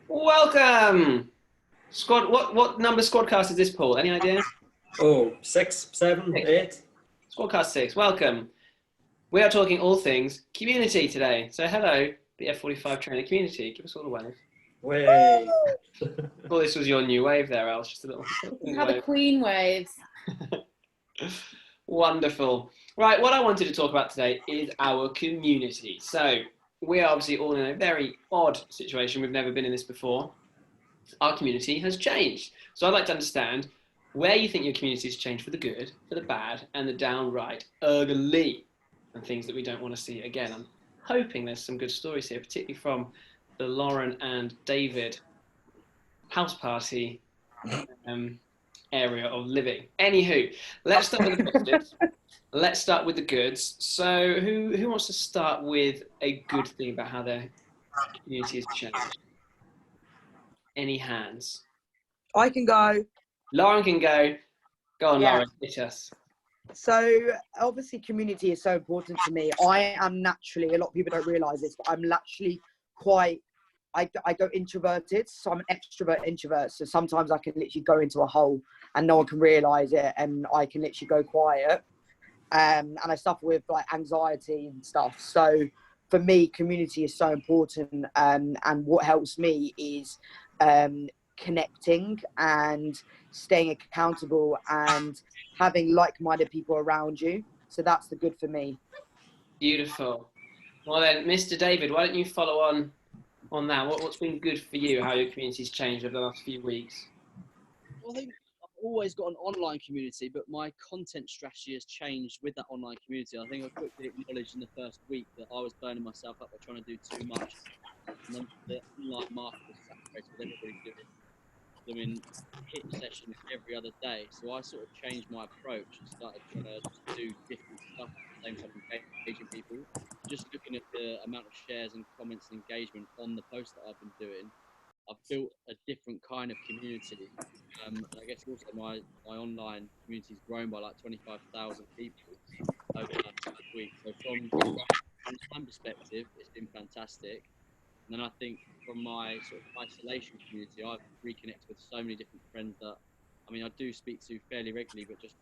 Welcome! Squad, what number Squadcast is this, Paul? Any idea? Oh, 6, 7, Six. 8. Squadcast 6, welcome. We are talking all things community today. So hello, the F45 trainer community. Give us all a wave. Way. Well, this was your new wave there, Al. Just a little How the wave. Queen waves. Wonderful. Right, what I wanted to talk about today is our community. So we are obviously all in a very odd situation. We've never been in this before. Our community has changed. So I'd like to understand where you think your community has changed for the good, for the bad, and the downright ugly, and things that we don't want to see again. I'm hoping there's some good stories here, particularly from the Lauren and David house party area of living. Anywho, let's start with the positives. Let's start with the goods. So who wants to start with a good thing about how their community has changed? Any hands? I can go. Lauren can go. Go on, Yeah. Lauren, hit us. So obviously community is so important to me. I am naturally, a lot of people don't realise this, but I'm naturally quite, I go introverted. So I'm an extrovert introvert. So sometimes I can literally go into a hole and no one can realise it and I can literally go quiet. And I suffer with like anxiety and stuff. So for me, community is so important. And what helps me is connecting and staying accountable and having like-minded people around you. So that's the good for me. Beautiful. Well then, Mr. David, why don't you follow on that? What's been good for you? How your community's changed over the last few weeks? Well, I think I've always got an online community, but my content strategy has changed with that online community. I think I quickly acknowledged in the first week that I was burning myself up by trying to do too much. And then the online market was saturated with everybody doing hit sessions every other day. So I sort of changed my approach and started trying to do different stuff at the same time, engaging people. Just looking at the amount of shares and comments and engagement on the posts that I've been doing, I've built a different kind of community. And I guess also my online community's grown by like 25,000 people over the last week. So from one perspective, it's been fantastic. And then I think from my sort of isolation community, I've reconnected with so many different friends that, I mean, I do speak to fairly regularly, but just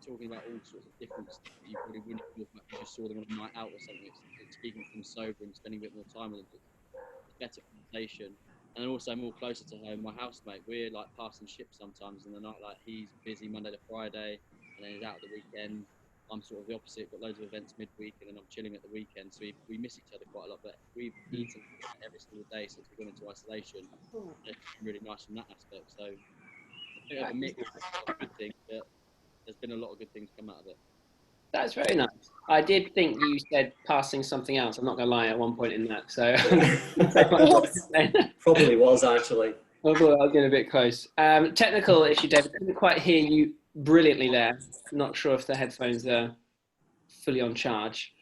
talking about all sorts of different stuff that you probably wouldn't talk about if you just saw them on a night out or something. It's speaking to them sober and spending a bit more time with them. It's better conversation. And then also more closer to home, my housemate, we're like passing ships sometimes in the night. Like he's busy Monday to Friday and then he's out at the weekend. I'm sort of the opposite, got loads of events midweek and then I'm chilling at the weekend. So we miss each other quite a lot, but we've eaten every single day since we've gone into isolation. It's been really nice from that aspect. So I think I have a mix of good things, but there's been a lot of good things come out of it. That's very nice. I did think you said passing something else. I'm not going to lie at one point in that. So Probably was actually. I thought I was getting a bit close. Technical issue, David. I couldn't quite hear you brilliantly there. Not sure if the headphones are fully on charge,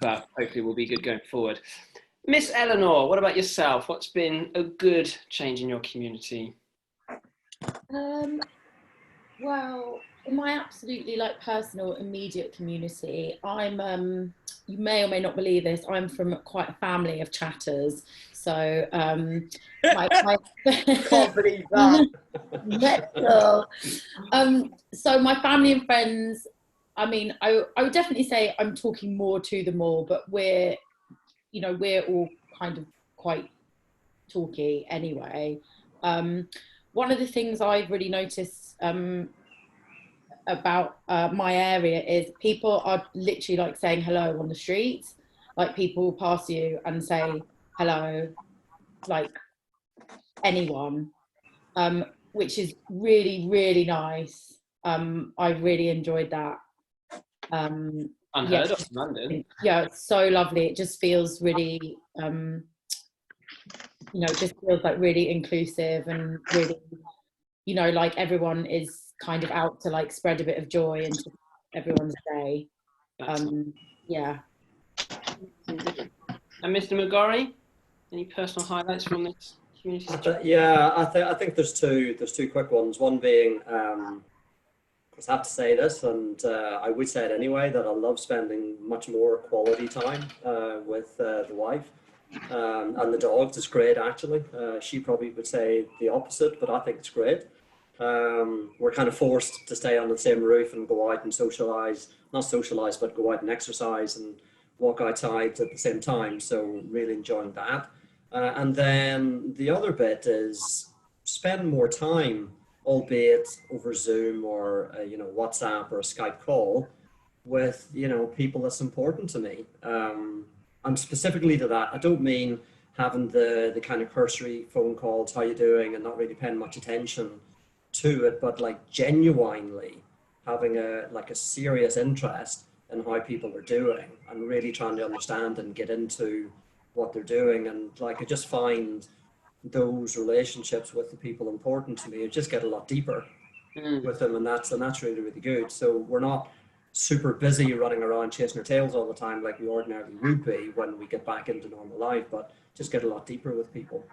but hopefully we'll be good going forward. Miss Eleanor, what about yourself? What's been a good change in your community? Well, in my absolutely like personal immediate community, I'm you may or may not believe this, I'm from quite a family of chatters. So my Can't believe that. So my family and friends, I mean, I would definitely say I'm talking more to them all, but we're all kind of quite talky anyway. One of the things I've really noticed about my area is people are literally like saying hello on the streets. Like people pass you and say hello, like anyone, which is really, really nice. I really enjoyed that. Unheard of in London. Yeah, it's so lovely. It just feels really, it just feels like really inclusive and really, like everyone is kind of out to like spread a bit of joy into everyone's day. Yeah. And Mr. McGorry, any personal highlights from this community? I think there's two quick ones. One being, I have to say this, and I would say it anyway, that I love spending much more quality time with the wife. And the dogs is great, actually. She probably would say the opposite, but I think it's great. We're kind of forced to stay under the same roof and go out and socialise, not socialise, but go out and exercise and walk outside at the same time. So really enjoying that. And then the other bit is spend more time, albeit over Zoom or WhatsApp or a Skype call, with people that's important to me. And specifically to that, I don't mean having the kind of cursory phone calls, how you doing, and not really paying much attention to it, but like genuinely having a serious interest in how people are doing and really trying to understand and get into what they're doing. And like I just find those relationships with the people important to me, it just get a lot deeper with them, and that's really, really good. So we're not super busy running around chasing our tails all the time like we ordinarily would be when we get back into normal life, but just get a lot deeper with people.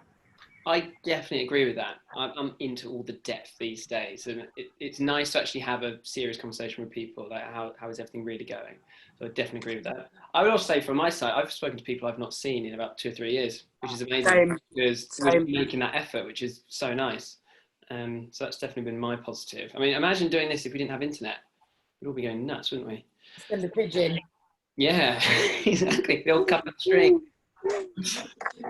I definitely agree with that. I'm into all the depth these days, and it's nice to actually have a serious conversation with people, like how is everything really going. So I definitely agree with that. I would also say from my side, I've spoken to people I've not seen in about 2 or 3 years, which is amazing. Same. Because Same. we're making that effort, which is so nice. So that's definitely been my positive. I mean, imagine doing this if we didn't have internet. We'd all be going nuts, wouldn't we? Send a pigeon. Yeah, exactly. They'll cut the string.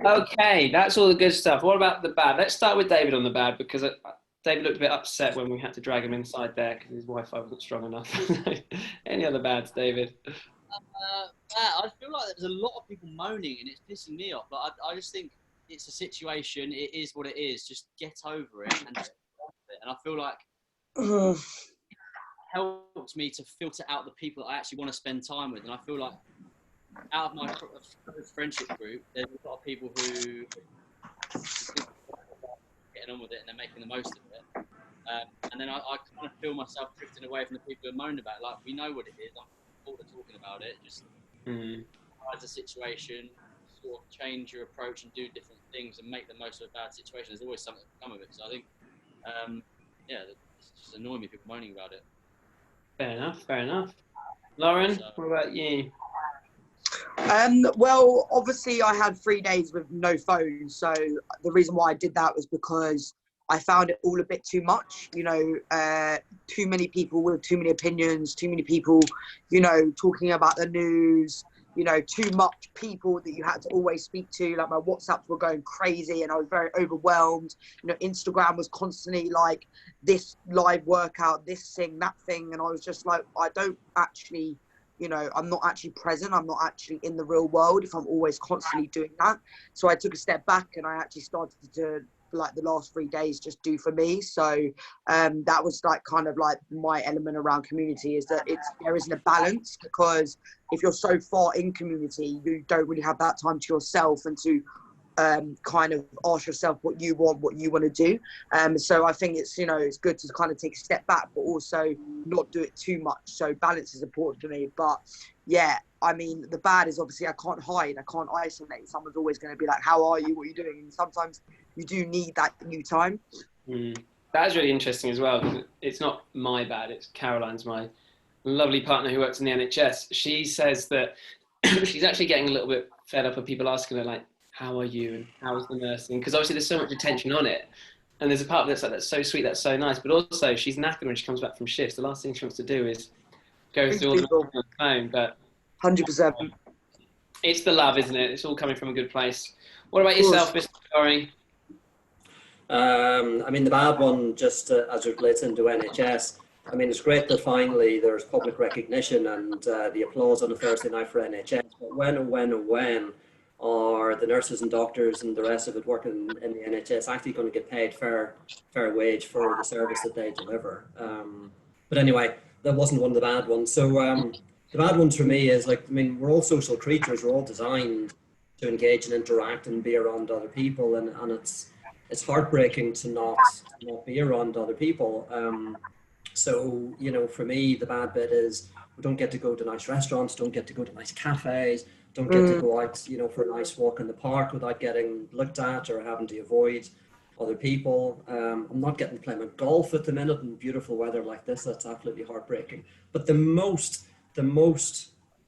Okay, that's all the good stuff. What about the bad? Let's start with David on the bad, because David looked a bit upset when we had to drag him inside there because his Wi-Fi wasn't strong enough. Any other bads, David? I feel like there's a lot of people moaning and it's pissing me off. Like, I just think it's a situation. It is what it is. Just get over it and just get on with it. And I feel like it helps me to filter out the people that I actually want to spend time with. And I feel like out of my friendship group, there's a lot of people who getting on with it and they're making the most of it. And then I kind of feel myself drifting away from the people who are moaning about it. Like, we know what it is. I'm bored of talking about it. Just as a situation, sort of change your approach and do different things and make the most of a bad situation. There's always something to come of it. So I think, it's just annoying me people moaning about it. Fair enough, fair enough. Lauren, what about you? Well, obviously I had 3 days with no phone. So the reason why I did that was because I found it all a bit too much, too many people with too many opinions, too many people, talking about the news, too much people that you had to always speak to. Like, my WhatsApps were going crazy and I was very overwhelmed. Instagram was constantly like this live workout, this thing, that thing. And I was just like, I don't actually, I'm not actually present. I'm not actually in the real world if I'm always constantly doing that. So I took a step back and I actually started to, like, the last 3 days just do for me. So that was like kind of like my element around community, is that there isn't a balance, because if you're so far in community, you don't really have that time to yourself and to kind of ask yourself what you want to do. So I think it's, it's good to kind of take a step back, but also not do it too much. So balance is important to me. But yeah, I mean, the bad is obviously I can't hide, I can't isolate. Someone's always going to be like, how are you, what are you doing? And sometimes you do need that new time. That's really interesting as well, because it's not my bad, it's Caroline's, my lovely partner who works in the NHS. She says that she's actually getting a little bit fed up of people asking her, like, how are you and how's the nursing? Because obviously there's so much attention on it. And there's a part of it that's like, that's so sweet, that's so nice. But also she's knackered when she comes back from shifts. The last thing she wants to do is go through all the on the phone. But 100%. it's the love, isn't it? It's all coming from a good place. What about yourself, Mr. Corey? I mean, the bad one, just as it relates into NHS, I mean, it's great that finally there's public recognition and the applause on a Thursday night for NHS. But when are the nurses and doctors and the rest of it working in the NHS actually going to get paid fair wage for the service that they deliver? But anyway, that wasn't one of the bad ones. So the bad ones for me is, like, I mean, we're all social creatures. We're all designed to engage and interact and be around other people, and it's heartbreaking to not be around other people. So, for me, the bad bit is we don't get to go to nice restaurants, don't get to go to nice cafes, don't get to go out, for a nice walk in the park without getting looked at or having to avoid other people. I'm not getting to play my golf at the minute in beautiful weather like this. That's absolutely heartbreaking. But the most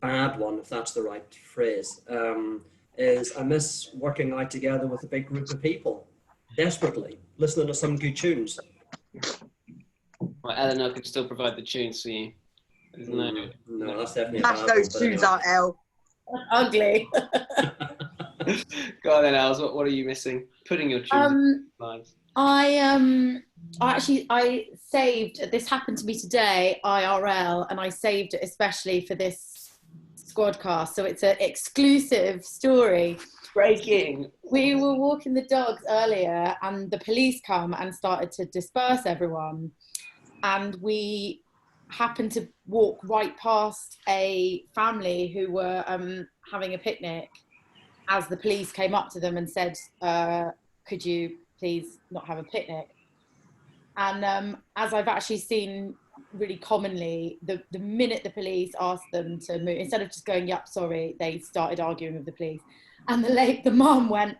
bad one, if that's the right phrase, is I miss working out together with a big group of people, desperately, listening to some good tunes. Well, Eleanor could still provide the tunes for you. No, that's definitely a Smash bad those one, tunes but out, Elle. Ugly. Go on then, Els. What are you missing? Putting your tunes in lines. I saved, this happened to me today, IRL, and I saved it especially for this Squadcast, so it's an exclusive story. Breaking. We were walking the dogs earlier and the police come and started to disperse everyone, and we happened to walk right past a family who were having a picnic as the police came up to them and said, could you please not have a picnic? And as I've actually seen really commonly, the minute the police asked them to move, instead of just going, yep, sorry, they started arguing with the police. And the mum went,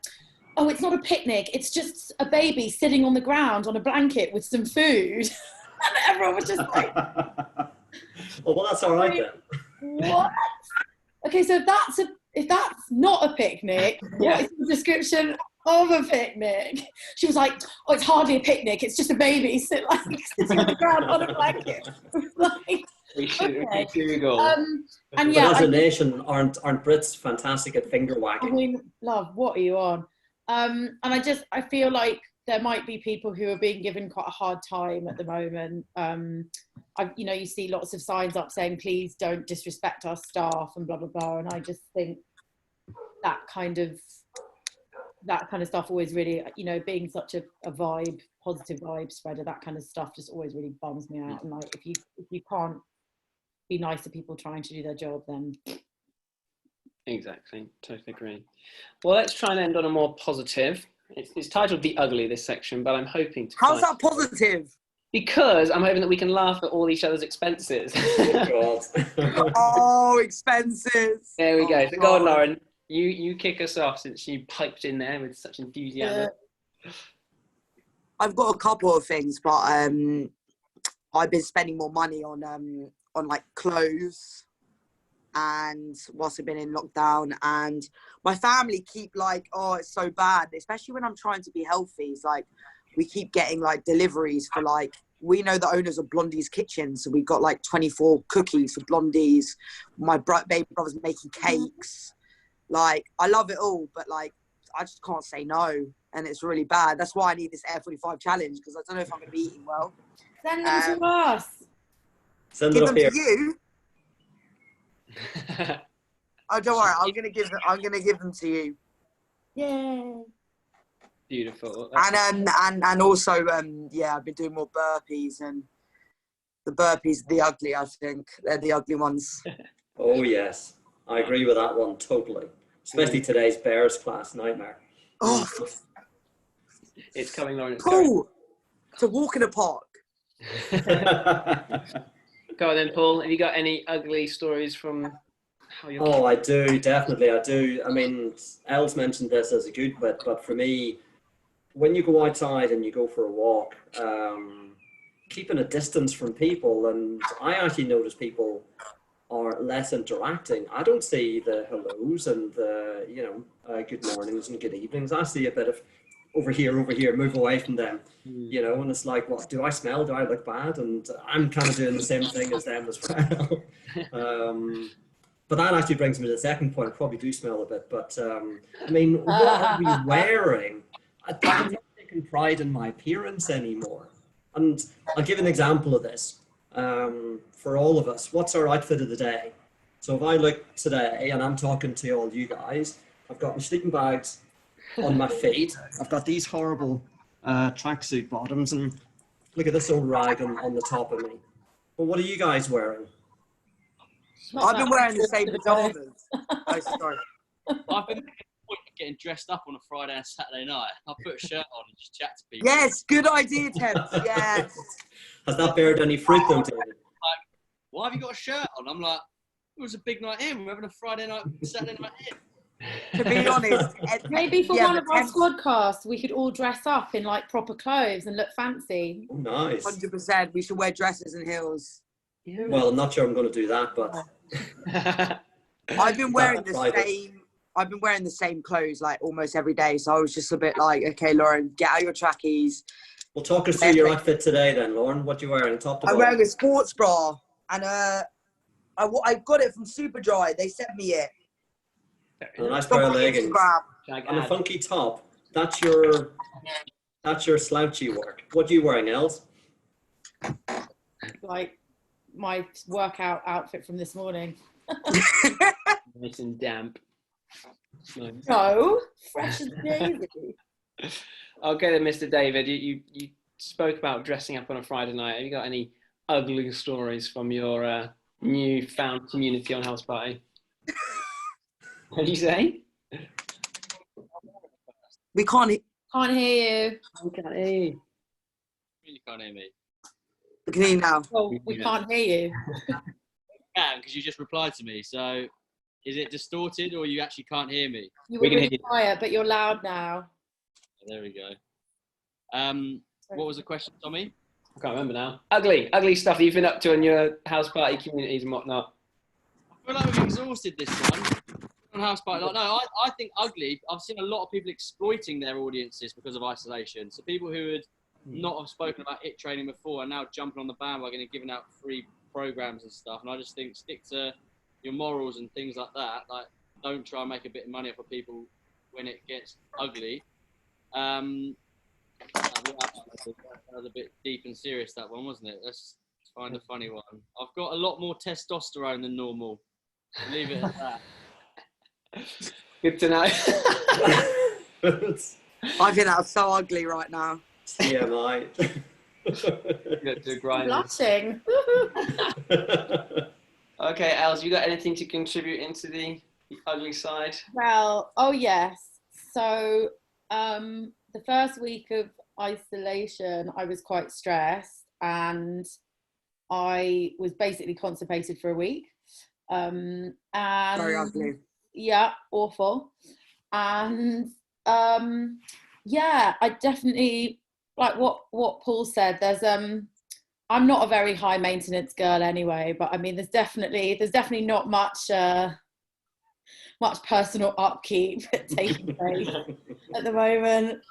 oh, it's not a picnic, it's just a baby sitting on the ground on a blanket with some food. And everyone was just like, well, that's all right then. What? Okay, so if that's not a picnic, what is the description of a picnic? She was like, oh, it's hardly a picnic, it's just a baby sitting on the ground on a blanket. Like, We should okay. Google. And But as a nation, aren't Brits fantastic at finger wagging? I mean, love, what are you on? And I feel like there might be people who are being given quite a hard time at the moment. You see lots of signs up saying, please don't disrespect our staff and blah, blah, blah. And I just think that kind of stuff always really, being such a positive vibe spreader, that kind of stuff just always really bums me out. And like, if you can't be nice to people trying to do their job, then... Exactly, totally agree. Well, let's try and end on a more positive. It's titled The Ugly, this section, but I'm hoping to... How's that positive? Because I'm hoping that we can laugh at all each other's expenses. Oh, God. Oh, expenses. There we go. So go on, Lauren. You kick us off since you piped in there with such enthusiasm. I've got a couple of things, but I've been spending more money on like clothes, and whilst I've been in lockdown, and my family keep like, oh, it's so bad, especially when I'm trying to be healthy. It's like we keep getting like deliveries for like, we know the owners of Blondie's Kitchen, so we got like 24 cookies for Blondie's. My baby brother's making cakes. Like, I love it all, but like, I just can't say no, and it's really bad. That's why I need this F45 challenge, because I don't know if I'm going to be eating well. Send them to us. Send Give them them here. to you. Oh, don't worry. I'm gonna give them to you. Yay! Beautiful. And also I've been doing more burpees, and the burpees are the ugly. I think they're the ugly ones. Oh yes, I agree with that one totally. Especially today's Bears class, nightmare. Oh, it's coming, Lauren. cool. To walk in a park. Go on then, Paul. Have you got any ugly stories from how you're... Oh, I do, definitely, I do. I mean, Els mentioned this as a good bit, but for me, when you go outside and you go for a walk, keeping a distance from people, and I actually notice people are less interacting. I don't see the hellos and the, good mornings and good evenings. I see a bit of over here, move away from them, and it's like, what, do I smell? Do I look bad? And I'm kind of doing the same thing as them as well. But that actually brings me to the second point. I probably do smell a bit, but I mean, what are we wearing? I'm not taking pride in my appearance anymore. And I'll give an example of this. For all of us, what's our outfit of the day? So if I look today, and I'm talking to all you guys, I've got my sleeping bags on my feet. I've got these horrible tracksuit bottoms, and look at this old rag on the top of me. But what are you guys wearing? I've been wearing the same pajamas. Oh, sorry. I've been getting dressed up on a Friday and Saturday night. I'll put a shirt on and just chat to people. Yes, good idea, Temps. Yes. Has that bared any fruit though, David? Like, why have you got a shirt on? I'm like, it was a big night in. We're having a Friday night, Saturday night in. To be honest, maybe for one of our Squadcasts, we could all dress up in like proper clothes and look fancy. Oh, nice. 100%. We should wear dresses and heels. Well, I'm not sure I'm going to do that, but I've been wearing the same I've been wearing the same clothes like almost every day. So I was just a bit like, okay, Lauren, get out your trackies. Well, talk us through your outfit today then, Lauren. What you wearing, top to I'm bottom? wearing a sports bra, and I got it from Superdry. They sent me it. And a nice It's on pair of my leggings. Instagram. And a funky top. That's your slouchy work. What are you wearing, Els? Like my workout outfit from this morning. Nice and damp. Nice. No, fresh as daisy. Okay then, Mr. David, you spoke about dressing up on a Friday night. Have you got any ugly stories from your new-found community on House Party? What did you say? We can't. Can't hear you. Okay. You can't hear me. We can hear now. Well, we can't hear you. Yeah, because you just replied to me. So, is it distorted or you actually can't hear me? You We were can really hear you. quiet, but you're loud now. There we go. What was the question, Tommy? I can't remember now. Ugly stuff that you've been up to in your House Party communities and whatnot. I feel like we've exhausted this one on House Party. Like, no, I think ugly. I've seen a lot of people exploiting their audiences because of isolation. So people who would not have spoken about IT training before are now jumping on the bandwagon and giving out free programs and stuff. And I just think stick to your morals and things like that. Like, don't try and make a bit of money off of people when it gets ugly. That was a bit deep and serious, that one, wasn't it? Let's find a funny one. I've got a lot more testosterone than normal. Leave it at that. Good to know. I think that's so ugly right now. TMI. Blushing. Okay, Els, you got anything to contribute into the ugly side? Well, oh yes. So the first week of isolation, I was quite stressed and I was basically constipated for a week. And Very ugly. yeah, awful. And yeah, I definitely like what Paul said. There's I'm not a very high maintenance girl anyway, but I mean there's definitely not much personal upkeep taking place at the moment.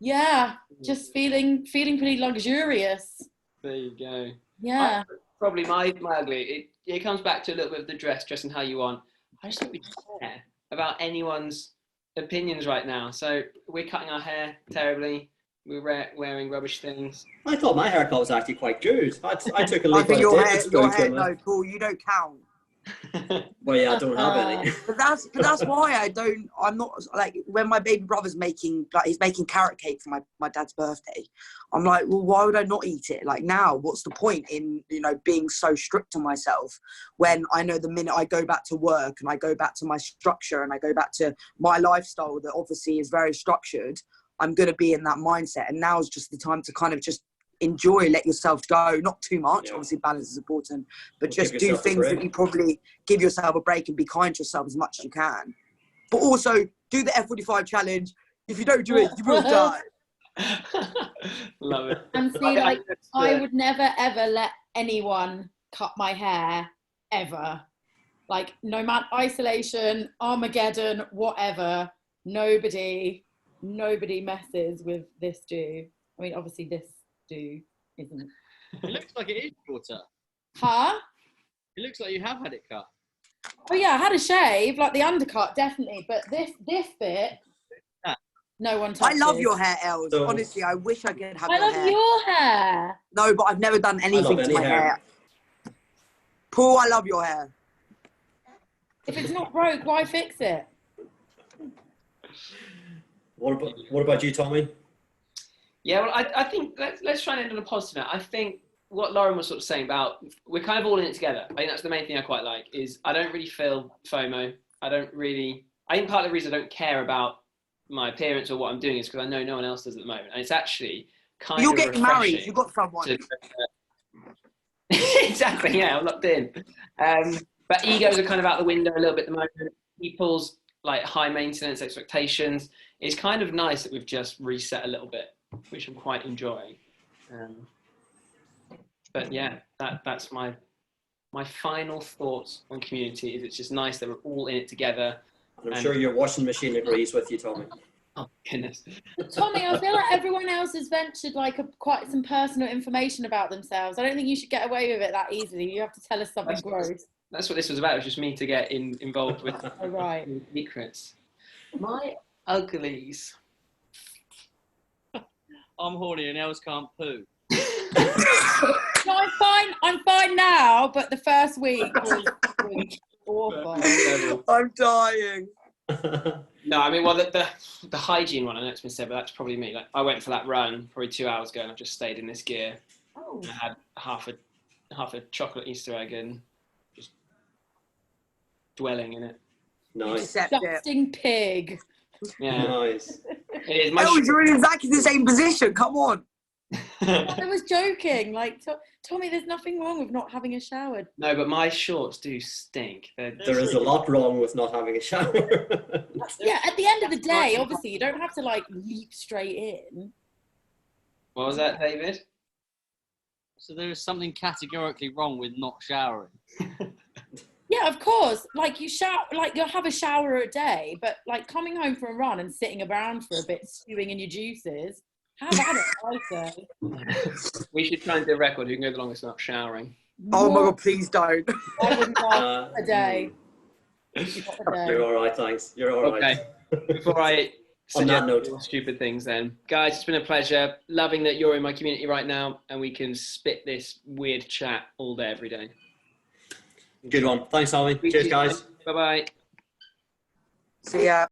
Yeah, just feeling pretty luxurious. There you go. Yeah. Probably my ugly. It comes back to a little bit of the dressing how you want. I just don't really care about anyone's opinions right now. So we're cutting our hair terribly. We're wearing rubbish things. I thought my haircut was actually quite good. I took a I leap think out your of hair, David's boot. no, Paul, you don't count. Well, yeah, I don't have any. But that's why I'm not like when my baby brother's he's making carrot cake for my dad's birthday. I'm like, well, why would I not eat it? Like now, what's the point in being so strict on myself when I know the minute I go back to work and I go back to my structure and I go back to my lifestyle that obviously is very structured, I'm going to be in that mindset. And now is just the time to kind of just enjoy, let yourself go, not too much. Yeah. Obviously balance is important, but Well, just give do yourself a things break. that you probably give yourself a break and be kind to yourself as much as you can. But also do the F45 challenge. If you don't do it, you will die. Love it. And see, like, I would never ever let anyone cut my hair ever. Like, no matter isolation, Armageddon, whatever, nobody messes with this do. I mean, obviously this do isn't. It looks like it is shorter. Huh? It looks like you have had it cut. Oh yeah, I had a shave, like the undercut, definitely, but this bit, no one touches. I love your hair, Els. So- Honestly, I wish I could have I your love hair. your hair. No, but I've never done anything to any my hair. hair. Paul, I love your hair. If it's not broke, why fix it? What about you, Tommy? Yeah, well, I think let's try and end on a positive note. I think what Lauren was sort of saying about we're kind of all in it together. I think that's the main thing I quite like is I don't really feel FOMO. I think part of the reason I don't care about my appearance or what I'm doing is because I know no one else does at the moment. And it's actually kind You're of getting refreshing married. You've got someone. Exactly, yeah, I'm locked in. But egos are kind of out the window a little bit at the moment. People's like high maintenance expectations. It's kind of nice that we've just reset a little bit, which I'm quite enjoying. But yeah, that's my my final thoughts on community is it's just nice that we're all in it together. And I'm sure your washing machine agrees with you, Tommy. Oh, goodness. Tommy, I feel like everyone else has ventured like quite some personal information about themselves. I don't think you should get away with it that easily. You have to tell us something gross. That's what this was about. It was just me to get involved with Oh, right. secrets. My uglies. I'm horny and Els can't poo. No, I'm fine now, but the first week was awful. I'm dying. No, I mean, well, the hygiene one, I know it's been said, but that's probably me. Like, I went for that run probably 2 hours ago and I've just stayed in this gear. Oh. I had half a chocolate Easter egg and just dwelling in it. Nice. Accept it. Disgusting pig. Yeah, Nice. it is. My Oh, you're in exactly the same position. Come on. I was joking. Like, Tommy, there's nothing wrong with not having a shower. No, but my shorts do stink. There is a lot wrong with not having a shower. Yeah, at the end of the day, obviously, you don't have to like leap straight in. What was that, David? So there is something categorically wrong with not showering. Yeah, of course. Like you shower, like you'll have a shower a day, but like coming home from a run and sitting around for a bit, stewing in your juices. Have at it, I say. We should try and do a record. Who can go the longest without showering? Oh my God, please don't. I wouldn't last a day. You're all right, thanks. You're all right. Okay. Before I On that suggest note. more stupid things, then, guys, it's been a pleasure. Loving that you're in my community right now, and we can spit this weird chat all day, every day. Good one. Thanks, Tommy. Cheers, guys. Bye bye. See ya.